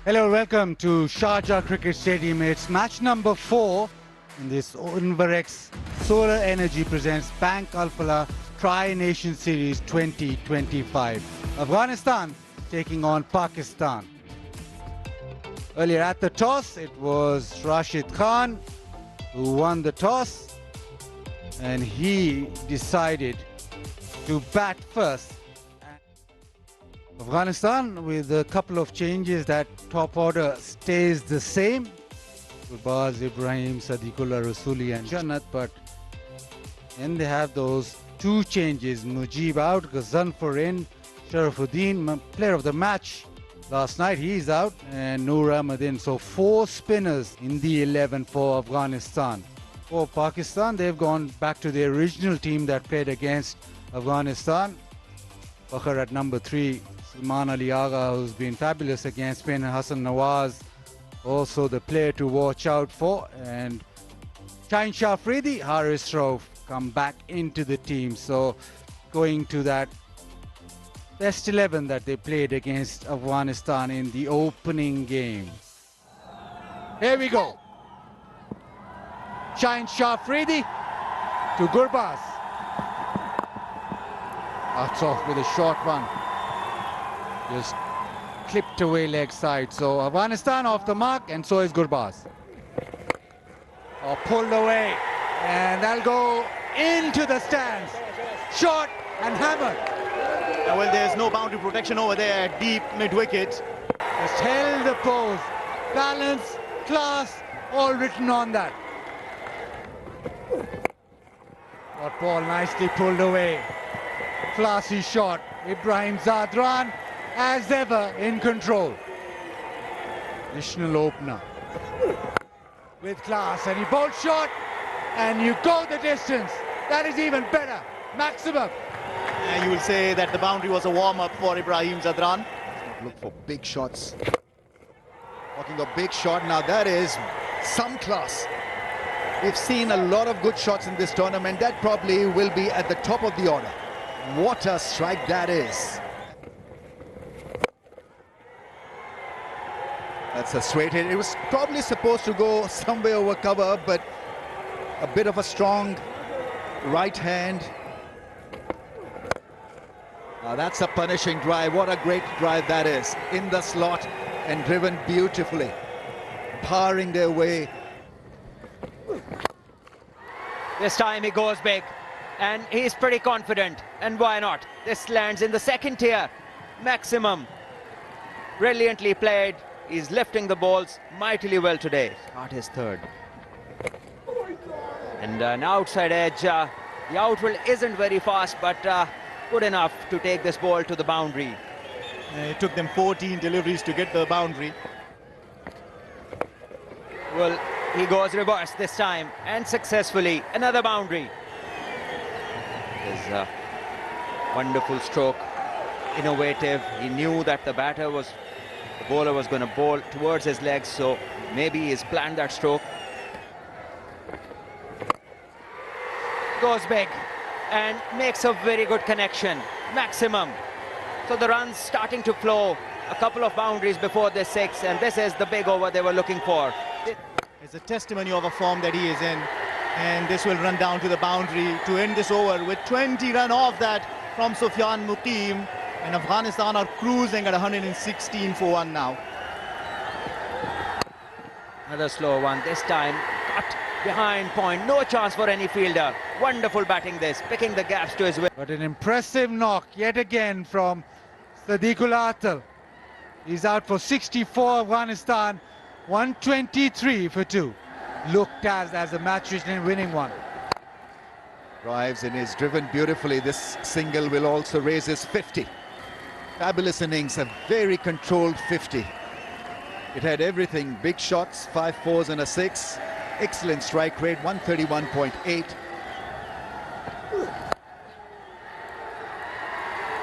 Hello, welcome to Sharjah Cricket Stadium. It's match number 4 in this Inverex Solar Energy presents Bank Alphala Tri-Nation Series 2025. Afghanistan taking on Pakistan. Earlier at the toss, it was Rashid Khan who won the toss, and he decided to bat first. Afghanistan with a couple of changes. That top order stays the same. Gurbaz, Ibrahim, Sadiqullah, Rasuli and Jannat, but then they have those two changes. Mujib out, Ghazanfar in, Sharafuddin, player of the match last night, he's out, and Noor Ahmed in. So 4 spinners in the 11 for Afghanistan. For Pakistan, they've gone back to their original team that played against Afghanistan. Bakar at number 3, Salman Ali Agha, who's been fabulous against Spain, and Hassan Nawaz, also the player to watch out for. And Shaheen Shah Afridi, Haris Rauf come back into the team. So going to that best 11 that they played against Afghanistan in the opening game. Here we go. Shaheen Shah Afridi to Gurbaz. Starts off with a short one. Just clipped away leg side. So Afghanistan off the mark, and so is Gurbaz. Pulled away, and that'll go into the stands. Shot and hammered. Well, there's no boundary protection over there at deep mid-wicket. Just held the pose. Balance, class, all written on that. That ball nicely pulled away. Classy shot. Ibrahim Zadran, as ever, in control. Additional opener. With class, and he bowled short, and you go the distance. That is even better. Maximum. You will say that the boundary was a warm-up for Ibrahim Zadran. Look for big shots. Talking of big shot, now that is some class. We've seen a lot of good shots in this tournament. That probably will be at the top of the order. What a strike that is. That's a straight hit. It was probably supposed to go somewhere over cover, but a bit of a strong right hand. Now that's a punishing drive. What a great drive that is. In the slot and driven beautifully. Powering their way. This time he goes big, and he's pretty confident, and why not? This lands in the second tier. Maximum. Brilliantly played. He's lifting the balls mightily well today. Not his third. And an outside edge. The outfield isn't very fast, but good enough to take this ball to the boundary. It took them 14 deliveries to get the boundary. Well, he goes reverse this time, and successfully another boundary. His wonderful stroke, innovative. He knew that the bowler was going to bowl towards his legs, so maybe he's planned that stroke. Goes big and makes a very good connection. Maximum. So the runs starting to flow. A couple of boundaries before this 6, and this is the big over they were looking for. It's a testimony of a form that he is in, and this will run down to the boundary to end this over with 20 run off that from Sufyan Muqim, and Afghanistan are cruising at 116 for 1 now. Another slow one, this time cut behind point, no chance for any fielder. Wonderful batting this, picking the gaps to his way. But an impressive knock yet again from Sadiqullah Atal. He's out for 64. Afghanistan 123 for 2. Looked as a match winning one. Drives and is driven beautifully. This single will also raise his 50. Fabulous innings, a very controlled 50. It had everything. Big shots, 5 fours and a 6. Excellent strike rate, 131.8.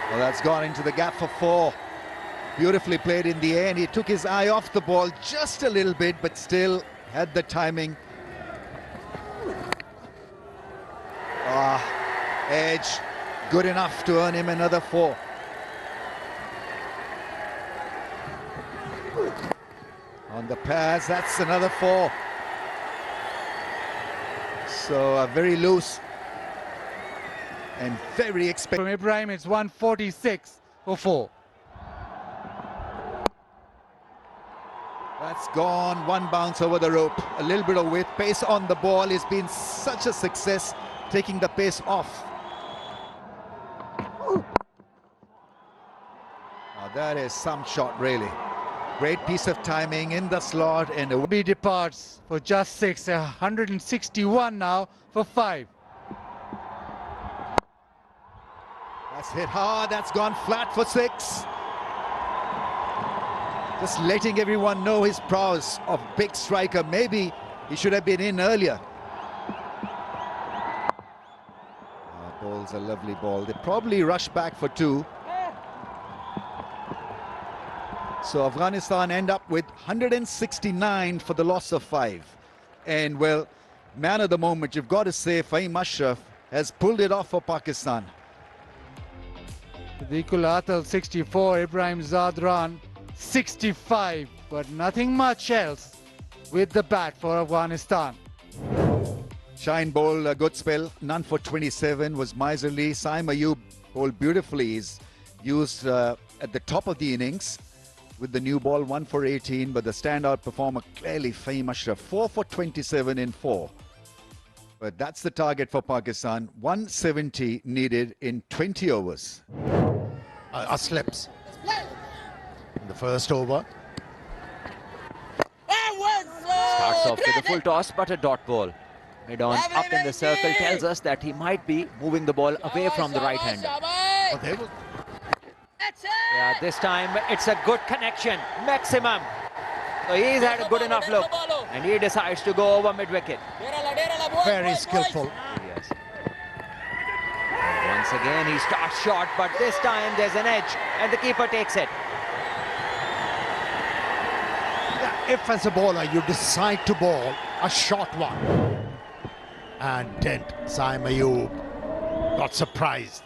Well, that's gone into the gap for 4. Beautifully played in the air, and he took his eye off the ball just a little bit, but still had the timing. Edge, good enough to earn him another 4. On the pass, that's another 4. So very loose and very expected. From Ibrahim, it's 146 for 4. That's gone, one bounce over the rope. A little bit of weight, pace on the ball. Has been such a success, taking the pace off. Now that is some shot, really. Great piece of timing in the slot, and He departs for just 6, 161 now for 5. that's hit hard. That's gone flat for 6. Just letting everyone know his prowess of big striker. Maybe he should have been in earlier. Ball's a lovely ball. They probably rush back for 2. So Afghanistan end up with 169 for the loss of 5. And well, man of the moment, you've got to say Fahim Ashraf has pulled it off for Pakistan. Siddiqul Atal 64, Ibrahim Zadran 65, but nothing much else with the bat for Afghanistan. Shine bowled a good spell, none for 27, was miserly. Saim Ayub bowled beautifully. He's used at the top of the innings with the new ball, 1 for 18, but the standout performer clearly Fahim Ashraf, 4 for 27 in 4. But that's the target for Pakistan, 170 needed in 20 overs. Slips in the first over. Starts off with a full toss, but a dot ball. Mid-on up in the circle tells us that he might be moving the ball away from the right-hander. Yeah, this time it's a good connection, maximum. So he's had a good enough look, and he decides to go over mid-wicket. Very skillful. Yes. Once again he starts short, but this time there's an edge, and the keeper takes it. If as a bowler you decide to bowl a short one, and didn't, Saim Ayub got surprised.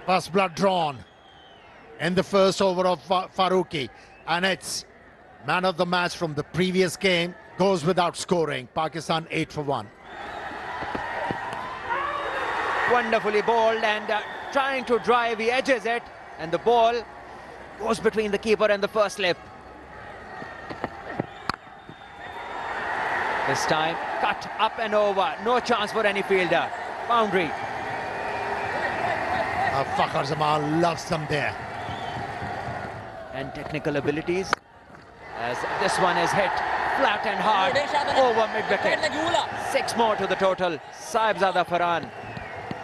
First blood drawn in the first over of Farooqi, and it's man of the match from the previous game, goes without scoring. Pakistan 8 for 1. Wonderfully bowled, and trying to drive, he edges it, and the ball goes between the keeper and the first slip. This time cut up and over, no chance for any fielder. Boundary. Fakhar Zaman loves them there. And technical abilities, as this one is hit flat and hard over mid-wicket. 6 more to the total. Saibzada Farhan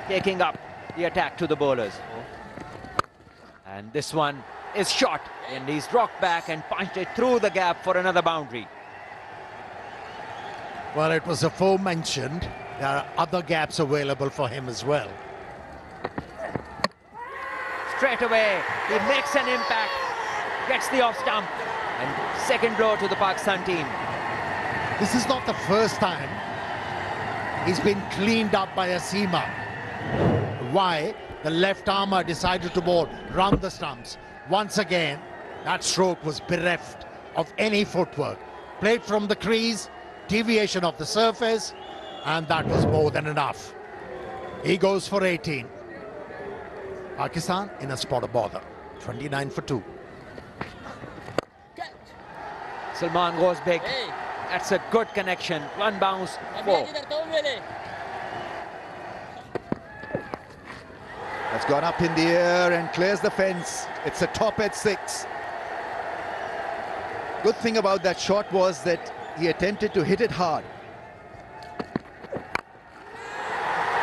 taking up the attack to the bowlers. And this one is shot, and he's rocked back and punched it through the gap for another boundary. Well, it was aforementioned. There are other gaps available for him as well. Straight away, he makes an impact, gets the off stump, and second blow to the Pakistan team. This is not the first time he's been cleaned up by a seamer. Why? The left armour decided to bowl round the stumps. Once again, that stroke was bereft of any footwork. Played from the crease, deviation of the surface, and that was more than enough. He goes for 18. Pakistan in a spot of bother, 29 for 2. Salman goes big. That's a good connection. One bounce, 4. That's gone up in the air and clears the fence. It's a top at 6. Good thing about that shot was that he attempted to hit it hard.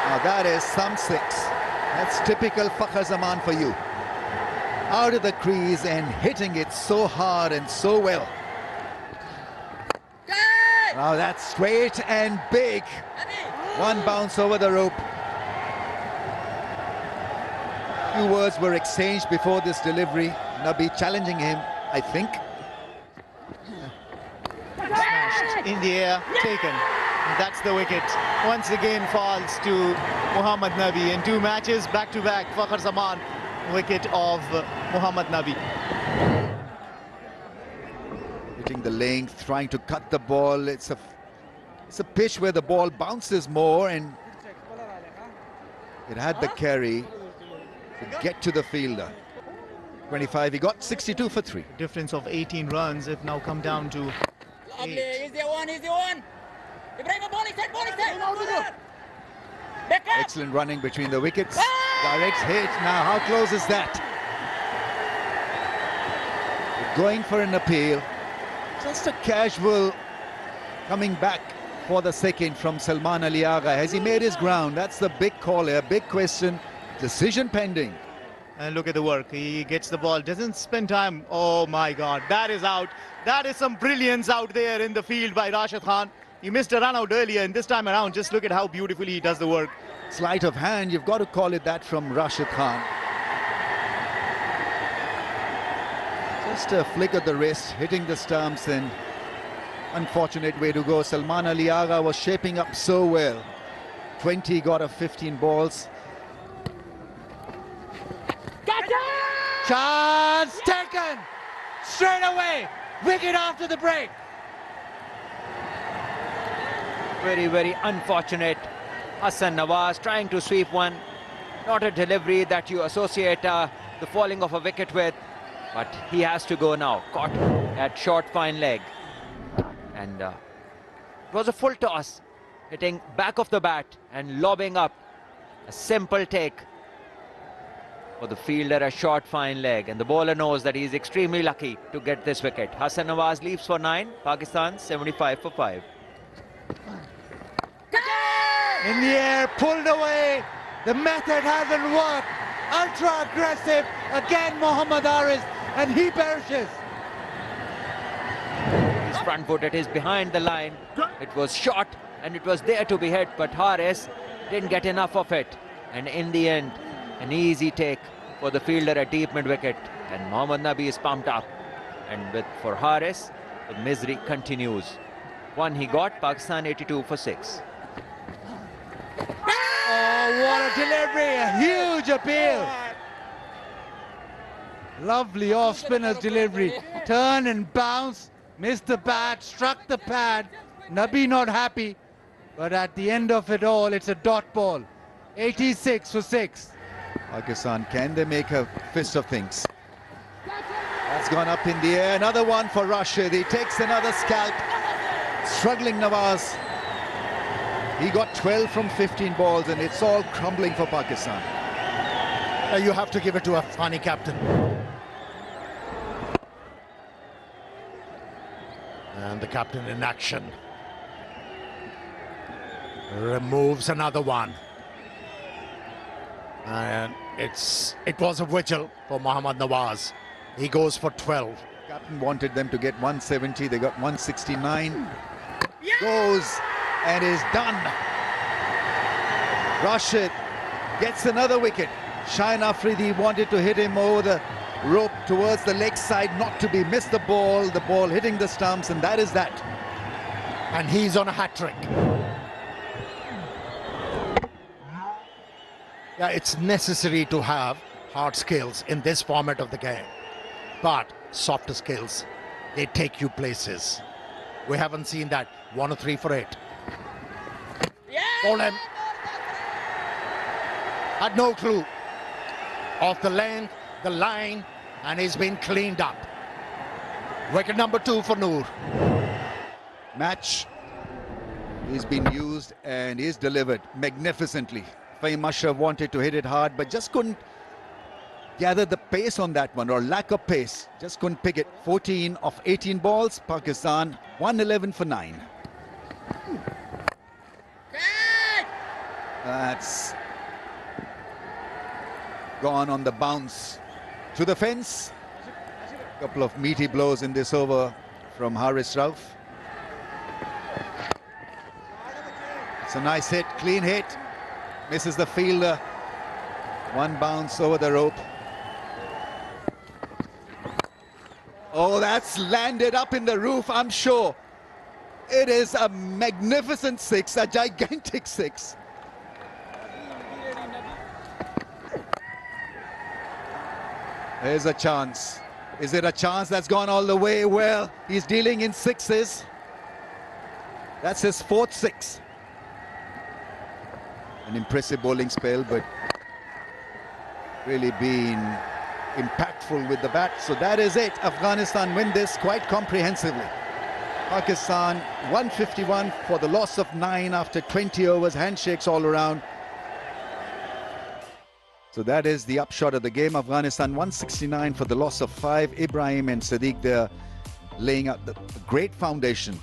Now that is some 6. That's typical Fakhar Zaman for you. Out of the crease and hitting it so hard and so well. Now that's straight and big. One bounce over the rope. Few words were exchanged before this delivery. Nabi challenging him, I think. Smashed in the air, taken. And that's the wicket. Once again falls to Muhammad Nabi. In 2 matches back to back, Fakhar Zaman, wicket of Muhammad Nabi. the length, trying to cut the ball. It's a pitch where the ball bounces more, and it had the carry to get to the fielder. 25, he got 62 for 3. Difference of 18 runs if now come down to 8. Excellent running between the wickets. Direct hit. Now, how close is that? Going for an appeal. Just a casual coming back for the second from Salman Ali Agha. Has he made his ground? That's the big call here, big question. Decision pending. And look at the work. He gets the ball, doesn't spend time. Oh my God, that is out. That is some brilliance out there in the field by Rashid Khan. He missed a run out earlier, and this time around, just look at how beautifully he does the work. Sleight of hand, you've got to call it that from Rashid Khan. Just a flick of the wrist, hitting the stumps, and unfortunate way to go. Salman Ali Agha was shaping up so well. 20 got of 15 balls. Chance taken! Straight away! Wicket after the break! Very, very unfortunate. Hassan Nawaz trying to sweep one. Not a delivery that you associate the falling of a wicket with. But he has to go now. Caught at short fine leg. And it was a full toss. Hitting back of the bat and lobbing up. A simple take for the fielder, a short fine leg. And the bowler knows that he is extremely lucky to get this wicket. Hassan Nawaz leaves for 9. Pakistan 75 for 5. In the air, pulled away. The method hasn't worked. Ultra aggressive. Again, Mohammad Haris, and he perishes. His front foot, it is behind the line. It was short and it was there to be hit, but Haris didn't get enough of it. And in the end, an easy take for the fielder at deep mid wicket. And Mohammad Nabi is pumped up. And for Haris, the misery continues. One he got, Pakistan 82 for 6. Oh, what a delivery, a huge appeal. Lovely off-spinner's delivery. Turn and bounce, missed the bat, struck the pad. Nabi not happy, but at the end of it all, it's a dot ball. 86 for 6. Pakistan, can they make a fist of things? That's gone up in the air. Another one for Rashid. He takes another scalp. Struggling Nawaz. He got 12 from 15 balls, and it's all crumbling for Pakistan. You have to give it to a Afghani captain. And the captain in action. Removes another one. And it was a vigil for Mohammad Nawaz. He goes for 12. Captain wanted them to get 170. They got 169. Goes and is done. Rashid gets another wicket. Shaheen Afridi wanted to hit him over the rope towards the leg side, not to be. Missed the ball hitting the stumps, and that is that. And he's on a hat-trick. Yeah, it's necessary to have hard skills in this format of the game. But softer skills, they take you places. We haven't seen that. 1 or 3 for 8. Ball him. Had no clue of the length, the line, and he's been cleaned up. Wicket number 2 for Noor. Match. He's been used and is delivered magnificently. Fahim Ashraf wanted to hit it hard, but just couldn't gather the pace on that one, or lack of pace. Just couldn't pick it. 14 of 18 balls. Pakistan 111 for 9. That's gone on the bounce to the fence. Couple of meaty blows in this over from Haris Rauf. It's a nice hit, clean hit. Misses the fielder. One bounce over the rope. Oh, that's landed up in the roof, I'm sure. It is a magnificent 6, a gigantic 6. There's a chance. Is it a chance that's gone all the way? Well, he's dealing in sixes. That's his fourth six. An impressive bowling spell, but really been impactful with the bat. So that is it. Afghanistan win this quite comprehensively. Pakistan 151 for the loss of 9 after 20 overs, handshakes all around. So that is the upshot of the game. Afghanistan 169 for the loss of 5. Ibrahim and Sadiq there laying up the great foundation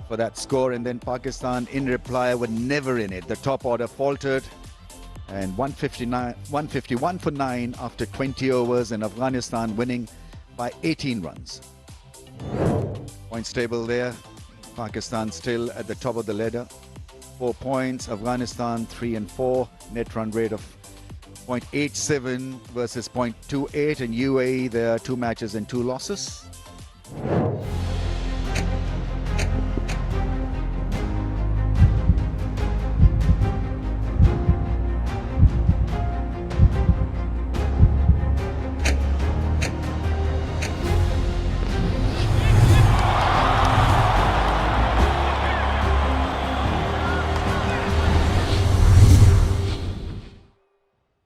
for that score, and then Pakistan in reply were never in it. The top order faltered, and 151 for 9 after 20 overs, and Afghanistan winning by 18 runs. Points table there. Pakistan still at the top of the ladder. 4 points. Afghanistan 3 and 4. Net run rate of 0.87 versus 0.28. And UAE, there are 2 matches and 2 losses.